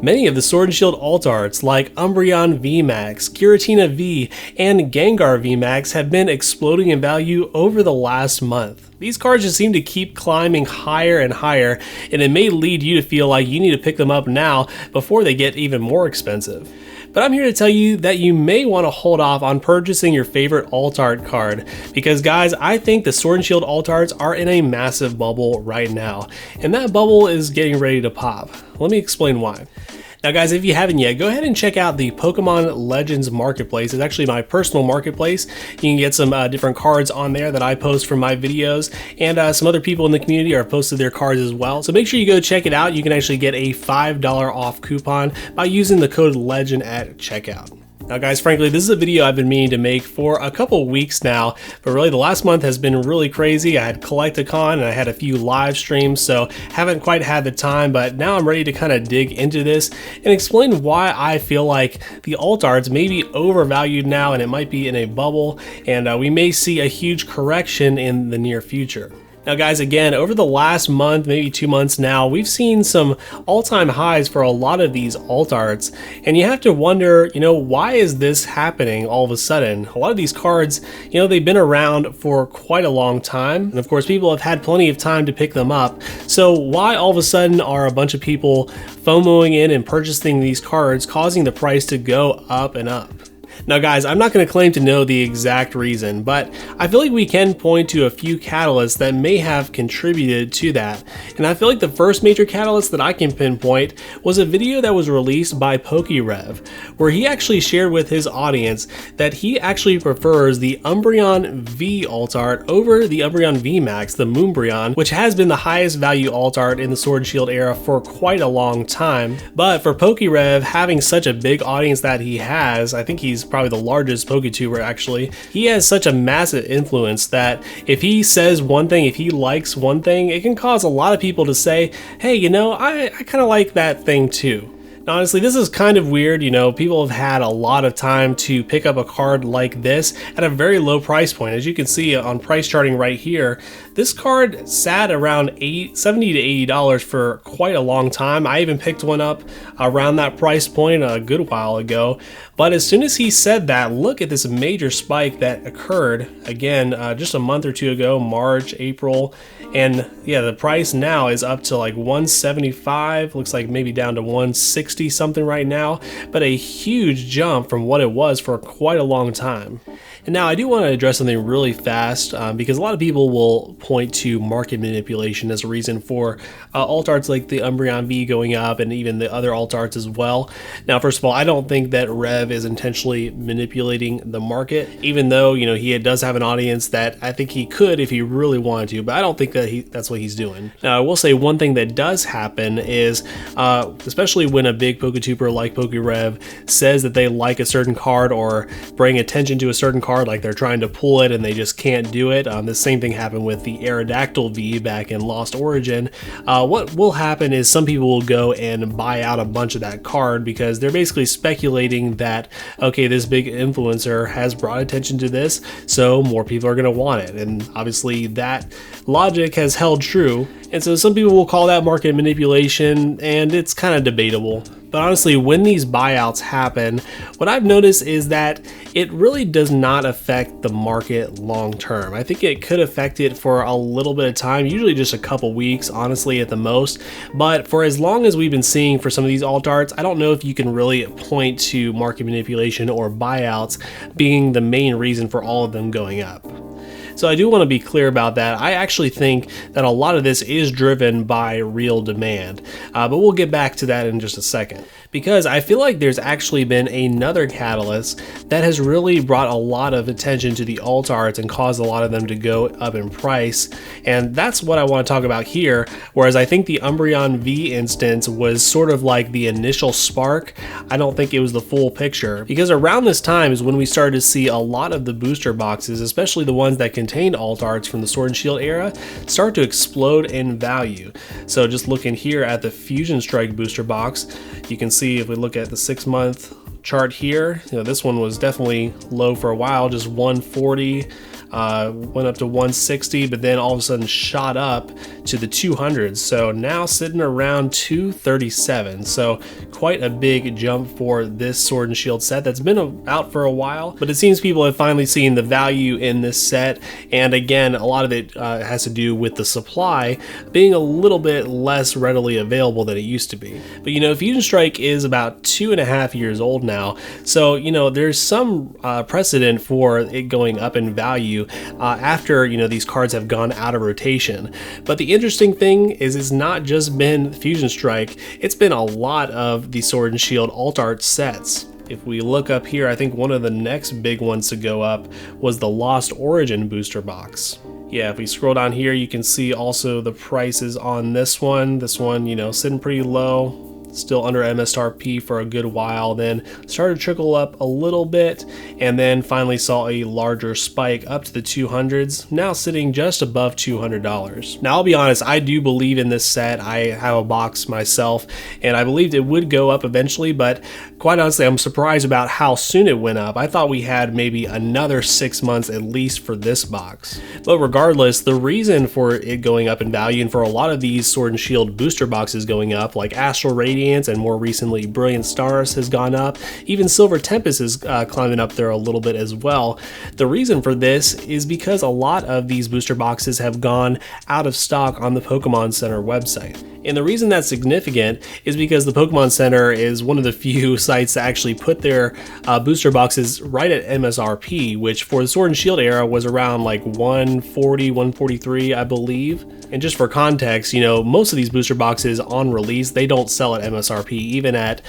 Many of the Sword and Shield alt arts like Umbreon VMAX, Giratina V, and Gengar VMAX have been exploding in value over the last month. These cards just seem to keep climbing higher and higher, and it may lead you to feel like you need to pick them up now before they get even more expensive. But I'm here to tell you that you may want to hold off on purchasing your favorite alt art card, because guys, I think the Sword and Shield alt arts are in a massive bubble right now, and that bubble is getting ready to pop. Let me explain why. Now guys, if you haven't yet, go ahead and check out the Pokemon Legends Marketplace. It's actually my personal marketplace. You can get some different cards on there that I post from my videos, and some other people in the community are posted their cards as well. So make sure you go check it out. You can actually get a $5 off coupon by using the code LEGEND at checkout. Now guys, frankly, this is a video I've been meaning to make for a couple weeks now, but really the last month has been really crazy. I had Collect-A-Con and I had a few live streams, so haven't quite had the time, but now I'm ready to kind of dig into this and explain why I feel like the alt arts may be overvalued now and it might be in a bubble, and we may see a huge correction in the near future. Now guys, again, over the last month, maybe 2 months now, we've seen some all-time highs for a lot of these alt arts, and you have to wonder, why is this happening all of a sudden? A lot of these cards, they've been around for quite a long time, and of course people have had plenty of time to pick them up, so why all of a sudden are a bunch of people FOMOing in and purchasing these cards, causing the price to go up and up? Now guys, I'm not going to claim to know the exact reason, but I feel like we can point to a few catalysts that may have contributed to that. And I feel like the first major catalyst that I can pinpoint was a video that was released by PokeRev, where he actually shared with his audience that he actually prefers the Umbreon V alt art over the Umbreon VMAX, the Moonbreon, which has been the highest value alt art in the Sword and Shield era for quite a long time. But for PokeRev having such a big audience that he has, I think he's probably the largest PokeTuber actually, he has such a massive influence that if he says one thing, if he likes one thing, it can cause a lot of people to say, hey, I kind of like that thing too. Now, honestly, this is kind of weird. People have had a lot of time to pick up a card like this at a very low price point. As you can see on price charting right here, this card sat around $70 to $80 for quite a long time. I even picked one up around that price point a good while ago. But as soon as he said that, look at this major spike that occurred again just a month or two ago, March, April. And yeah, the price now is up to like 175, looks like maybe down to 160 something right now, but a huge jump from what it was for quite a long time. And now I do want to address something really fast because a lot of people will point to market manipulation as a reason for alt arts like the Umbreon V going up and even the other alt arts as well. Now, first of all, I don't think that Rev is intentionally manipulating the market, even though, he does have an audience that I think he could if he really wanted to, but I don't think that that's what he's doing. Now, I will say one thing that does happen is, especially when a big PokeTuber like PokeRev says that they like a certain card or bring attention to a certain card, like they're trying to pull it and they just can't do it. The same thing happened with the Aerodactyl V back in Lost Origin. What will happen is some people will go and buy out a bunch of that card because they're basically speculating that, okay, this big influencer has brought attention to this, so more people are going to want it. And obviously that logic has held true. And so some people will call that market manipulation, and it's kind of debatable. But honestly, when these buyouts happen, what I've noticed is that it really does not affect the market long term. I think it could affect it for a little bit of time, usually just a couple weeks, honestly, at the most. But for as long as we've been seeing for some of these alt arts, I don't know if you can really point to market manipulation or buyouts being the main reason for all of them going up. So I do want to be clear about that. I actually think that a lot of this is driven by real demand, but we'll get back to that in just a second. Because I feel like there's actually been another catalyst that has really brought a lot of attention to the alt arts and caused a lot of them to go up in price, and that's what I want to talk about here. Whereas I think the Umbreon V instance was sort of like the initial spark, I don't think it was the full picture, because around this time is when we started to see a lot of the booster boxes, especially the ones that contained alt arts from the Sword and Shield era, start to explode in value. So just looking here at the Fusion Strike booster box, you can see if we look at the 6-month chart here, this one was definitely low for a while, just 140. went up to 160, but then all of a sudden shot up to the 200s. So now sitting around 237. So quite a big jump for this Sword and Shield set that's been out for a while, but it seems people have finally seen the value in this set. And again, a lot of it has to do with the supply being a little bit less readily available than it used to be. But you know, Fusion Strike is about 2.5 years old now, so you know there's some precedent for it going up in value after you know these cards have gone out of rotation. But the interesting thing is it's not just been Fusion Strike, it's been a lot of the Sword and Shield alt art sets. If we look up here, I think one of the next big ones to go up was the Lost Origin booster box. Yeah, if we scroll down here, you can see also the prices on this one. This one, you know, sitting pretty low, still under MSRP for a good while, then started to trickle up a little bit, and then finally saw a larger spike up to the 200s, now sitting just above $200. Now, I'll be honest, I do believe in this set. I have a box myself, and I believed it would go up eventually, but quite honestly, I'm surprised about how soon it went up. I thought we had maybe another 6 months at least for this box. But regardless, the reason for it going up in value, and for a lot of these Sword and Shield booster boxes going up, like Astral Radiance, and more recently Brilliant Stars has gone up, even Silver Tempest is climbing up there a little bit as well. The reason for this is because a lot of these booster boxes have gone out of stock on the Pokemon Center website. And the reason that's significant is because the Pokemon Center is one of the few sites that actually put their booster boxes right at MSRP, which for the Sword and Shield era was around like 140, 143, I believe. And just for context, you know, most of these booster boxes on release, they don't sell at MSRP, even at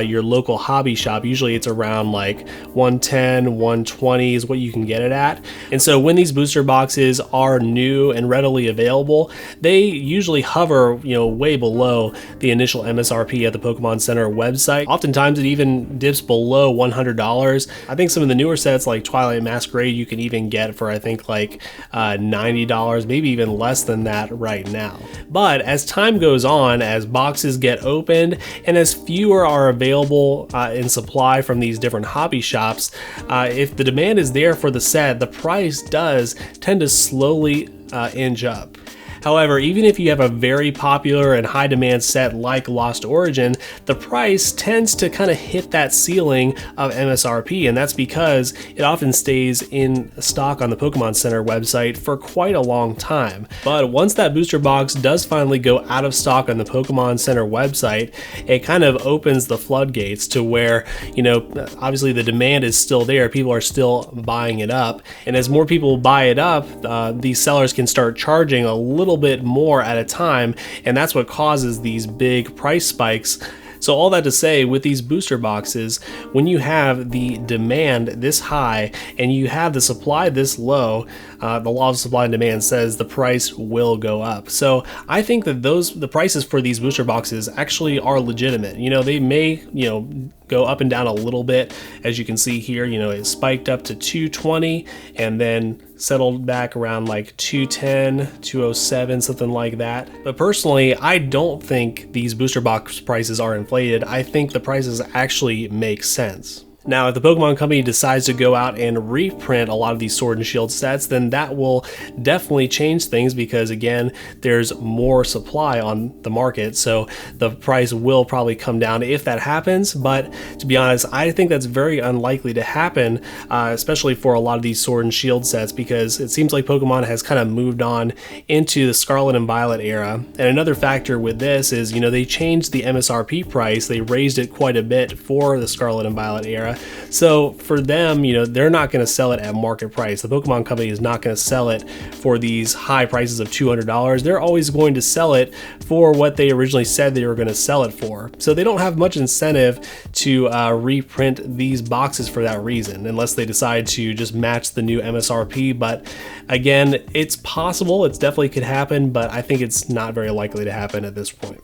your local hobby shop. Usually it's around like 110, 120 is what you can get it at. And so when these booster boxes are new and readily available, they usually hover, you know, way below the initial MSRP at the Pokemon Center website. Oftentimes it even dips below $100. I think some of the newer sets like Twilight Masquerade you can even get for I think like $90, maybe even less than that right now. But as time goes on, as boxes get opened and as fewer are available in supply from these different hobby shops, if the demand is there for the set, the price does tend to slowly inch up. However, even if you have a very popular and high demand set like Lost Origin, the price tends to kind of hit that ceiling of MSRP, and that's because it often stays in stock on the Pokemon Center website for quite a long time. But once that booster box does finally go out of stock on the Pokemon Center website, it kind of opens the floodgates to where, you know, obviously the demand is still there, people are still buying it up, and as more people buy it up, these sellers can start charging a little bit more at a time, and that's what causes these big price spikes. So all that to say, with these booster boxes, when you have the demand this high and you have the supply this low, the law of supply and demand says the price will go up. So I think that the prices for these booster boxes actually are legitimate. You know, they may, you know, go up and down a little bit. As you can see here, you know, it spiked up to 220 and then settled back around like 210, 207, something like that. But personally, I don't think these booster box prices are inflated. I think the prices actually make sense. Now, if the Pokemon Company decides to go out and reprint a lot of these Sword and Shield sets, then that will definitely change things because, again, there's more supply on the market, so the price will probably come down if that happens. But to be honest, I think that's very unlikely to happen, especially for a lot of these Sword and Shield sets, because it seems like Pokemon has kind of moved on into the Scarlet and Violet era. And another factor with this is, you know, they changed the MSRP price. They raised it quite a bit for the Scarlet and Violet era. So for them, you know, they're not going to sell it at market price. The Pokemon Company is not going to sell it for these high prices of $200. They're always going to sell it for what they originally said they were going to sell it for. So they don't have much incentive to reprint these boxes for that reason, unless they decide to just match the new MSRP. But again, it's possible, it's definitely could happen, but I think it's not very likely to happen at this point.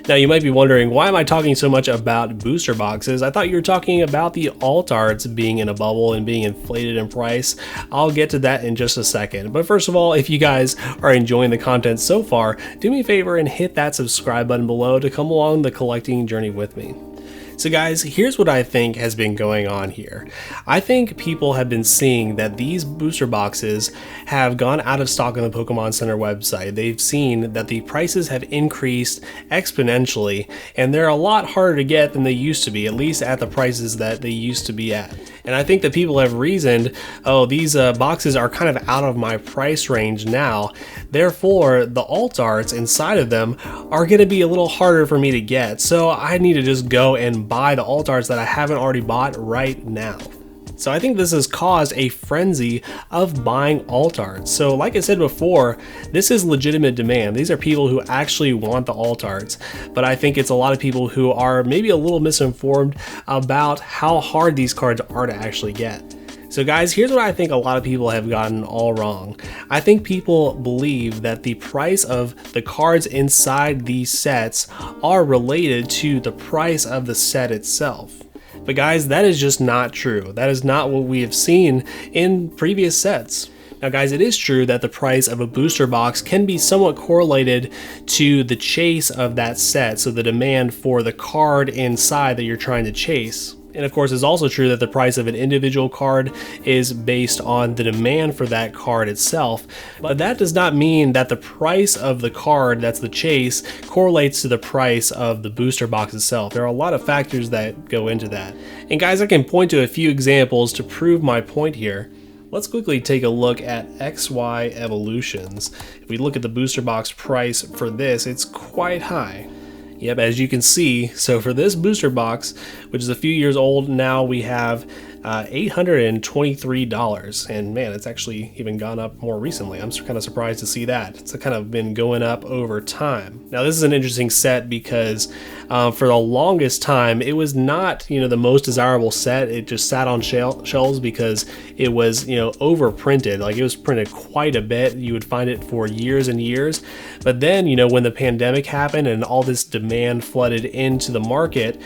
Now, you might be wondering, why am I talking so much about booster boxes? I thought you were talking about the alt arts being in a bubble and being inflated in price. I'll get to that in just a second. But first of all, if you guys are enjoying the content so far, do me a favor and hit that subscribe button below to come along the collecting journey with me. So guys, here's what I think has been going on here. I think people have been seeing that these booster boxes have gone out of stock on the Pokemon Center website. They've seen that the prices have increased exponentially, and they're a lot harder to get than they used to be, at least at the prices that they used to be at. And I think that people have reasoned, oh, these boxes are kind of out of my price range now, therefore the alt arts inside of them are going to be a little harder for me to get, so I need to just go and buy the alt arts that I haven't already bought right now. So I think this has caused a frenzy of buying alt arts. So like I said before, this is legitimate demand. These are people who actually want the alt arts, but I think it's a lot of people who are maybe a little misinformed about how hard these cards are to actually get. So guys, here's what I think a lot of people have gotten all wrong. I think people believe that the price of the cards inside these sets are related to the price of the set itself. But guys, that is just not true. That is not what we have seen in previous sets. Now guys, it is true that the price of a booster box can be somewhat correlated to the chase of that set, so the demand for the card inside that you're trying to chase. And of course, it's also true that the price of an individual card is based on the demand for that card itself, but that does not mean that the price of the card that's the chase correlates to the price of the booster box itself. There are a lot of factors that go into that. And guys, I can point to a few examples to prove my point here. Let's quickly take a look at XY Evolutions. If we look at the booster box price for this, it's quite high. Yep, as you can see, so for this booster box, which is a few years old now, we have $823, and man, it's actually even gone up more recently. I'm kind of surprised to see that. It's kind of been going up over time. Now this is an interesting set because for the longest time it was not, the most desirable set. It just sat on shelves because it was, overprinted. Like, it was printed quite a bit. You would find it for years and years. But then, when the pandemic happened and all this demand flooded into the market,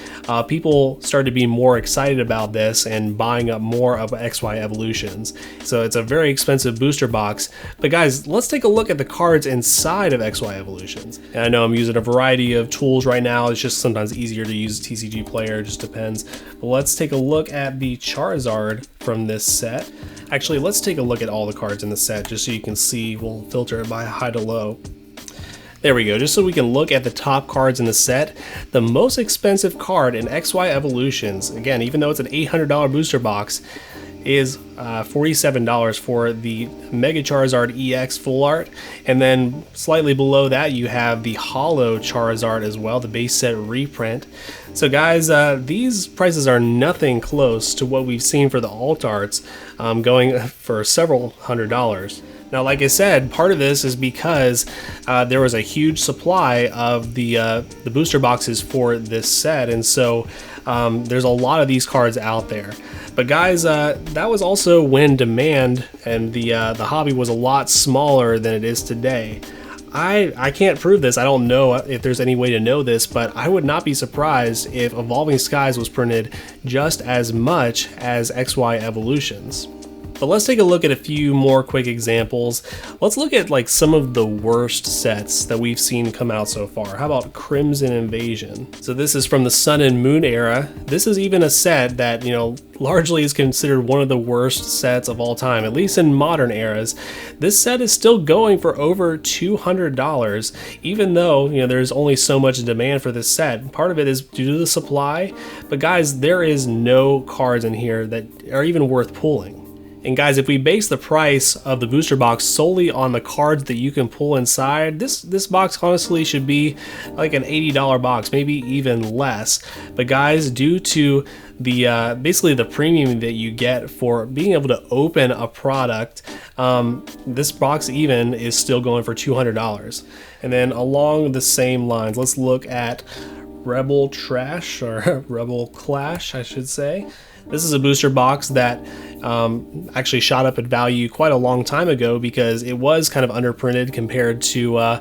people started to be more excited about this and buying up more of XY Evolutions. So it's a very expensive booster box. But guys, let's take a look at the cards inside of XY Evolutions. And I know I'm using a variety of tools right now. It's just sometimes easier to use a TCG player, it just depends. But let's take a look at the Charizard from this set. Actually, let's take a look at all the cards in the set just so you can see. We'll filter it by high to low. There we go, just so we can look at the top cards in the set. The most expensive card in XY Evolutions, again, even though it's an $800 booster box, is $47 for the Mega Charizard EX Full Art. And then slightly below that, you have the Holo Charizard as well, the base set reprint. So guys, these prices are nothing close to what we've seen for the alt arts, going for several $100s. Now, like I said, part of this is because there was a huge supply of the booster boxes for this set, and so there's a lot of these cards out there. But guys, that was also when demand and the hobby was a lot smaller than it is today. I can't prove this. I don't know if there's any way to know this, but I would not be surprised if Evolving Skies was printed just as much as XY Evolutions. But let's take a look at a few more quick examples. Let's look at like some of the worst sets that we've seen come out so far. How about Crimson Invasion? So this is from the Sun and Moon era. This is even a set that, largely is considered one of the worst sets of all time, at least in modern eras. This set is still going for over $200, even though, there's only so much demand for this set. Part of it is due to the supply, but guys, there is no cards in here that are even worth pulling. And guys, if we base the price of the booster box solely on the cards that you can pull inside, this box honestly should be like an $80 box, maybe even less. But guys, due to the basically the premium that you get for being able to open a product, this box even is still going for $200. And then along the same lines, let's look at Rebel Trash, or Rebel Clash, I should say. This is a booster box that actually shot up in value quite a long time ago because it was kind of underprinted compared to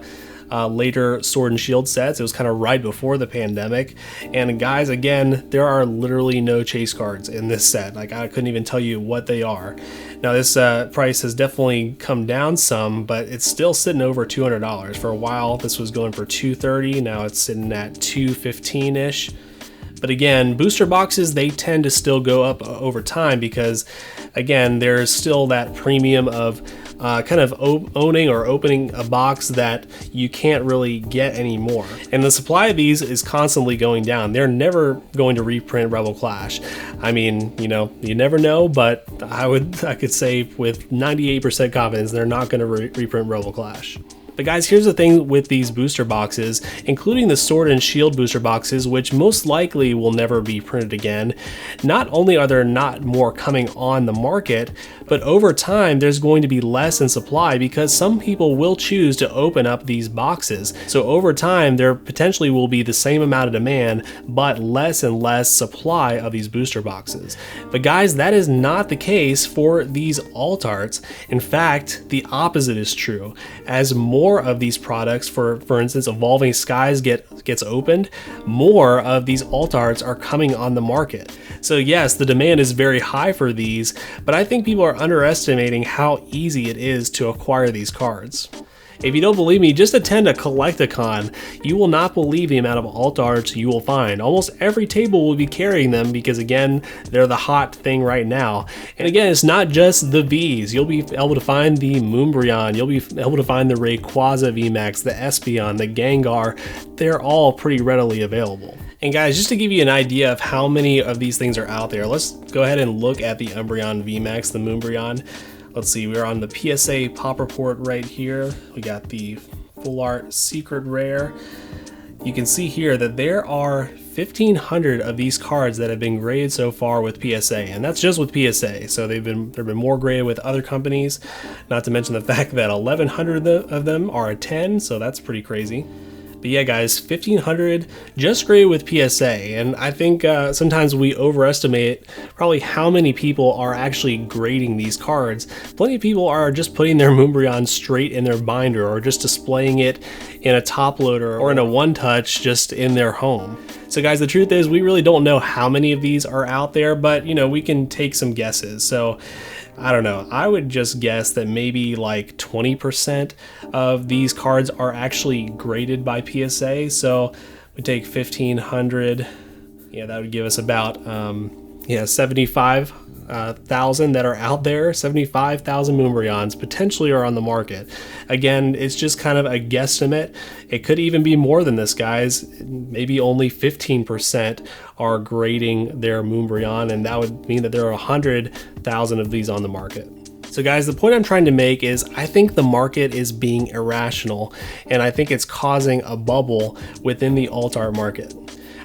later Sword and Shield sets. It was kind of right before the pandemic. And guys, again, there are literally no chase cards in this set. Like, I couldn't even tell you what they are. Now this price has definitely come down some, but it's still sitting over $200. For a while this was going for $230, now it's sitting at $215-ish. But again, booster boxes, they tend to still go up over time because, again, there's still that premium of kind of owning or opening a box that you can't really get anymore. And the supply of these is constantly going down. They're never going to reprint Rebel Clash. I mean, you know, you never know, but I could say with 98% confidence they're not going to reprint Rebel Clash. But guys, here's the thing with these booster boxes, including the Sword and Shield booster boxes, which most likely will never be printed again. Not only are there not more coming on the market, but over time there's going to be less in supply because some people will choose to open up these boxes. So over time there potentially will be the same amount of demand, but less and less supply of these booster boxes. But guys, that is not the case for these alt arts. In fact, the opposite is true. As more of these products, for instance, Evolving Skies gets opened, more of these alt arts are coming on the market. So yes, the demand is very high for these, but I think people are underestimating how easy it is to acquire these cards. If you don't believe me, just attend a Collecticon. You will not believe the amount of alt arts you will find. Almost every table will be carrying them because, again, they're the hot thing right now. And again, it's not just the Vs. You'll be able to find the Moonbryon, you'll be able to find the Rayquaza VMAX, the Espeon, the Gengar. They're all pretty readily available. And guys, just to give you an idea of how many of these things are out there, let's go ahead and look at the Umbreon VMAX, the Moonbryon. Let's see, we're on the PSA Pop Report right here. We got the Full Art Secret Rare. You can see here that there are 1,500 of these cards that have been graded so far with PSA, and that's just with PSA. So there have been more graded with other companies, not to mention the fact that 1,100 of them are a 10, so that's pretty crazy. But yeah, guys, 1,500 just graded with PSA, and I think sometimes we overestimate probably how many people are actually grading these cards. Plenty of people are just putting their Moonbryon straight in their binder or just displaying it in a top loader or in a one-touch just in their home. So guys, the truth is we really don't know how many of these are out there, but you know, we can take some guesses. So I don't know, I would just guess that maybe like 20% of these cards are actually graded by PSA. So we take 1,500, yeah, that would give us about 75,000 that are out there. 75,000 Moonbryons potentially are on the market. Again, it's just kind of a guesstimate. It could even be more than this, guys. Maybe only 15% are grading their Moonbryon, and that would mean that there are 100,000 of these on the market. So guys, the point I'm trying to make is I think the market is being irrational, and I think it's causing a bubble within the alt art market.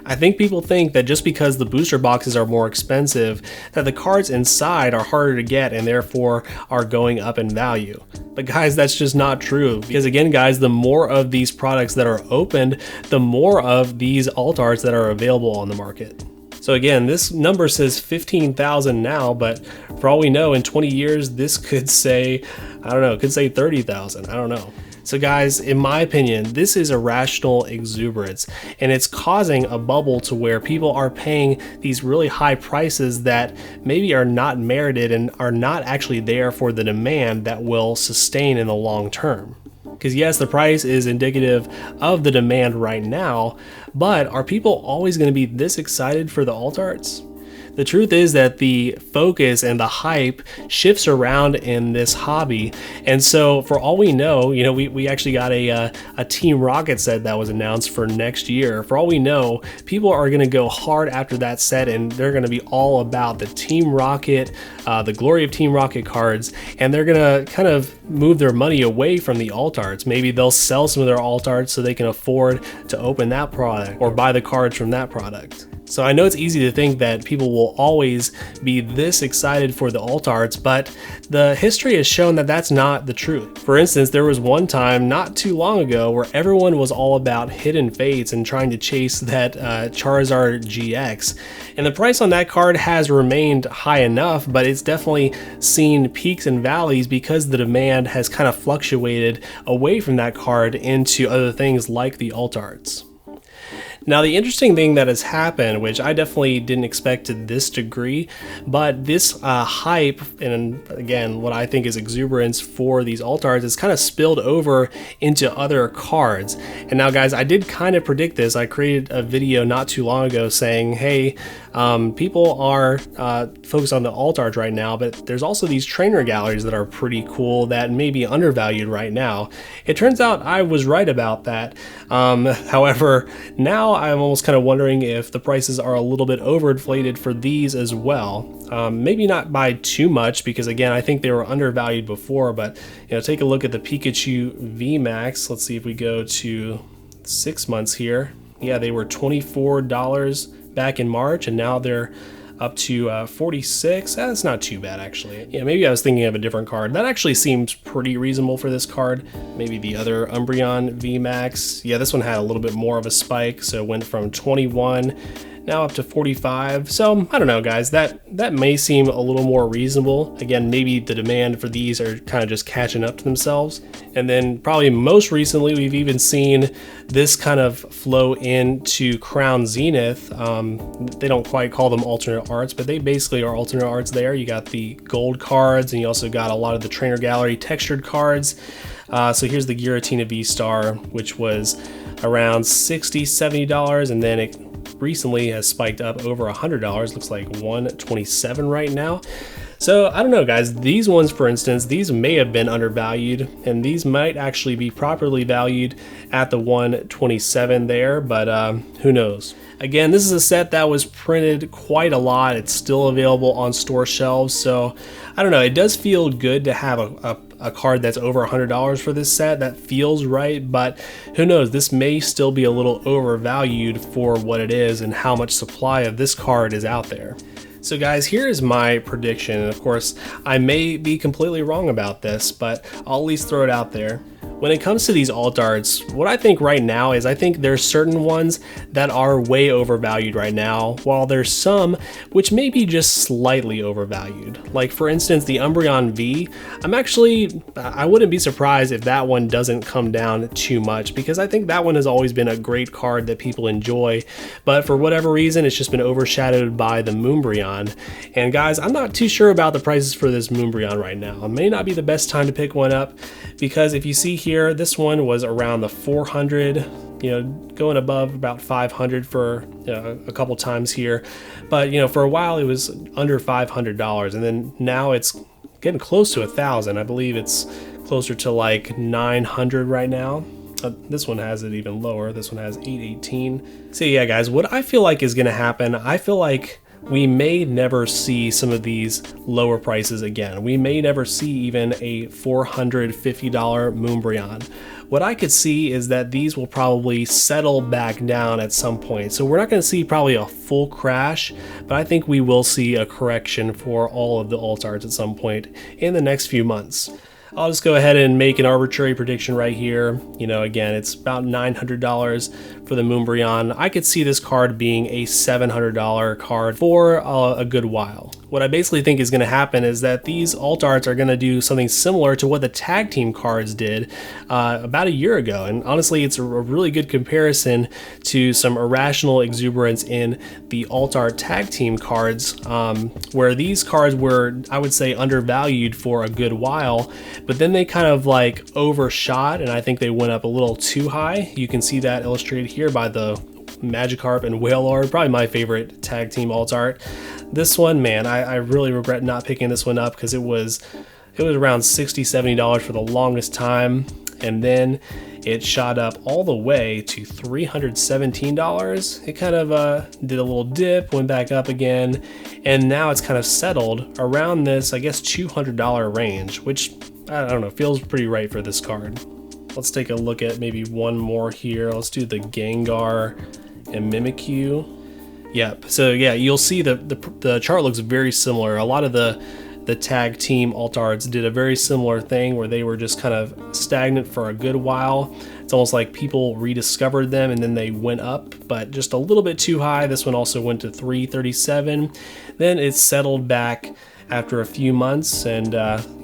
I think people think that just because the booster boxes are more expensive, that the cards inside are harder to get and therefore are going up in value. But guys, that's just not true. Because again, guys, the more of these products that are opened, the more of these alt arts that are available on the market. So again, this number says 15,000 now, but for all we know, in 20 years, this could say, I don't know, it could say 30,000, I don't know. So guys, in my opinion, this is irrational exuberance, and it's causing a bubble to where people are paying these really high prices that maybe are not merited and are not actually there for the demand that will sustain in the long term. Because yes, the price is indicative of the demand right now, but are people always going to be this excited for the alt arts? The truth is that the focus and the hype shifts around in this hobby, and so for all we know, you know, we actually got a Team Rocket set that was announced for next year. For all we know, people are going to go hard after that set, and they're going to be all about the Team Rocket, the glory of Team Rocket cards, and they're going to kind of move their money away from the alt arts. Maybe they'll sell some of their alt arts so they can afford to open that product or buy the cards from that product. So I know it's easy to think that people will always be this excited for the alt arts, but the history has shown that that's not the truth. For instance, there was one time not too long ago where everyone was all about Hidden Fates and trying to chase that Charizard GX. And the price on that card has remained high enough, but it's definitely seen peaks and valleys because the demand has kind of fluctuated away from that card into other things like the alt arts. Now, the interesting thing that has happened, which I definitely didn't expect to this degree, but this hype, and again, what I think is exuberance for these alt arts, is kind of spilled over into other cards. And now, guys, I did kind of predict this. I created a video not too long ago saying, hey, people are focused on the alt art right now, but there's also these trainer galleries that are pretty cool that may be undervalued right now. It turns out I was right about that. However, now I'm almost kind of wondering if the prices are a little bit overinflated for these as well. Maybe not by too much, because again, I think they were undervalued before, but take a look at the Pikachu VMAX. Let's see if we go to 6 months here. Yeah, they were $24 back in March, and now they're up to 46. That's not too bad, actually. Yeah, maybe I was thinking of a different card. That actually seems pretty reasonable for this card. Maybe the other Umbreon VMAX. Yeah, this one had a little bit more of a spike, so it went from 21 now up to 45. So I don't know, guys, that may seem a little more reasonable. Again, maybe the demand for these are kind of just catching up to themselves. And then probably most recently, we've even seen this kind of flow into Crown Zenith. They don't quite call them alternate arts, but they basically are alternate arts there. You got the gold cards, and you also got a lot of the trainer gallery textured cards. So here's the Giratina V-Star, which was around $60, $70, and then it recently has spiked up over $100. Looks like $127 right now. So I don't know, guys, these ones, for instance, these may have been undervalued, and these might actually be properly valued at the $127 there, but who knows. Again, this is a set that was printed quite a lot. It's still available on store shelves, so I don't know, it does feel good to have a card that's over $100 for this set. That feels right, but who knows, this may still be a little overvalued for what it is and how much supply of this card is out there. So guys, here is my prediction, and of course I may be completely wrong about this, but I'll at least throw it out there. When it comes to these alt arts, what I think right now is I think there's certain ones that are way overvalued right now, while there's some which may be just slightly overvalued. Like for instance, the Umbreon V, I wouldn't be surprised if that one doesn't come down too much, because I think that one has always been a great card that people enjoy, but for whatever reason, it's just been overshadowed by the Moonbreon. And guys, I'm not too sure about the prices for this Moonbreon right now. It may not be the best time to pick one up, because if you see here, this one was around the 400, going above about 500 for a couple times here, but for a while it was under $500, and then now it's getting close to 1,000. I believe it's closer to like 900 right now. This one has it even lower. This one has 818. So yeah, guys, what I feel like is going to happen, I feel like we may never see some of these lower prices again. We may never see even a $450 Moonbreon. What I could see is that these will probably settle back down at some point. So we're not going to see probably a full crash, but I think we will see a correction for all of the alt arts at some point in the next few months. I'll just go ahead and make an arbitrary prediction right here. Again, it's about $900 for the Moonbreon. I could see this card being a $700 card for a good while. What I basically think is going to happen is that these alt arts are going to do something similar to what the tag team cards did about a year ago. And honestly, it's a really good comparison to some irrational exuberance in the alt art tag team cards, where these cards were, I would say, undervalued for a good while, but then they kind of like overshot, and I think they went up a little too high. You can see that illustrated here by the Magikarp and Wailord, probably my favorite tag team alt art. This one, man, I really regret not picking this one up, because it was around $60, $70 for the longest time, and then it shot up all the way to $317. It kind of did a little dip, went back up again, and now it's kind of settled around this, I guess, $200 range, which, I don't know, feels pretty right for this card. Let's take a look at maybe one more here. Let's do the Gengar and Mimikyu. Yep, so yeah, you'll see the chart looks very similar. A lot of the tag team alt arts did a very similar thing, where they were just kind of stagnant for a good while. It's almost like people rediscovered them and then they went up, but just a little bit too high. This one also went to $337. Then it settled back after a few months, and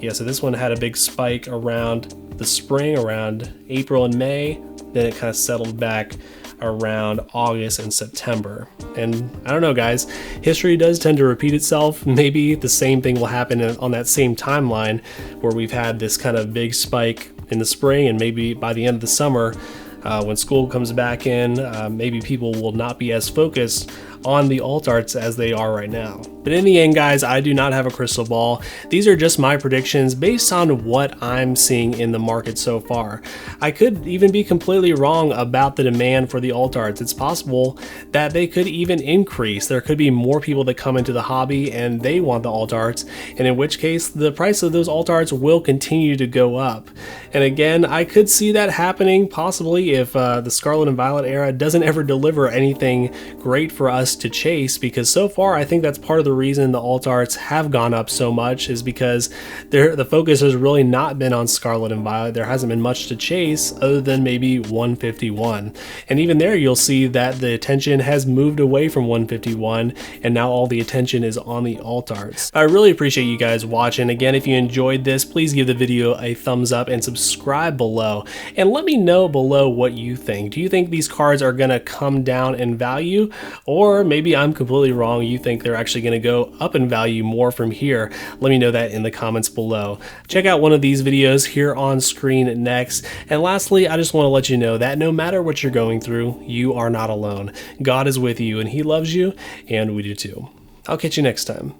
yeah, so this one had a big spike around the spring, around April and May. Then it kind of settled back around August and September. And I don't know, guys, history does tend to repeat itself. Maybe the same thing will happen on that same timeline where we've had this kind of big spike in the spring, and maybe by the end of the summer, when school comes back in, maybe people will not be as focused on the alt arts as they are right now. But in the end, guys, I do not have a crystal ball. These are just my predictions based on what I'm seeing in the market so far. I could even be completely wrong about the demand for the alt arts. It's possible that they could even increase. There could be more people that come into the hobby and they want the alt arts, and in which case the price of those alt arts will continue to go up. And again, I could see that happening possibly if the Scarlet and Violet era doesn't ever deliver anything great for us to chase, because so far I think that's part of the reason the alt arts have gone up so much, is because the focus has really not been on Scarlet and Violet. There hasn't been much to chase other than maybe 151, and even there you'll see that the attention has moved away from 151 and now all the attention is on the alt arts. I really appreciate you guys watching. Again, if you enjoyed this, please give the video a thumbs up and subscribe below, and let me know below what you think. Do you think these cards are gonna come down in value, or maybe I'm completely wrong, you think they're actually going to go up in value more from here? Let me know that in the comments below. Check out one of these videos here on screen next. And lastly, I just want to let you know that no matter what you're going through, you are not alone. God is with you and He loves you, and we do too. I'll catch you next time.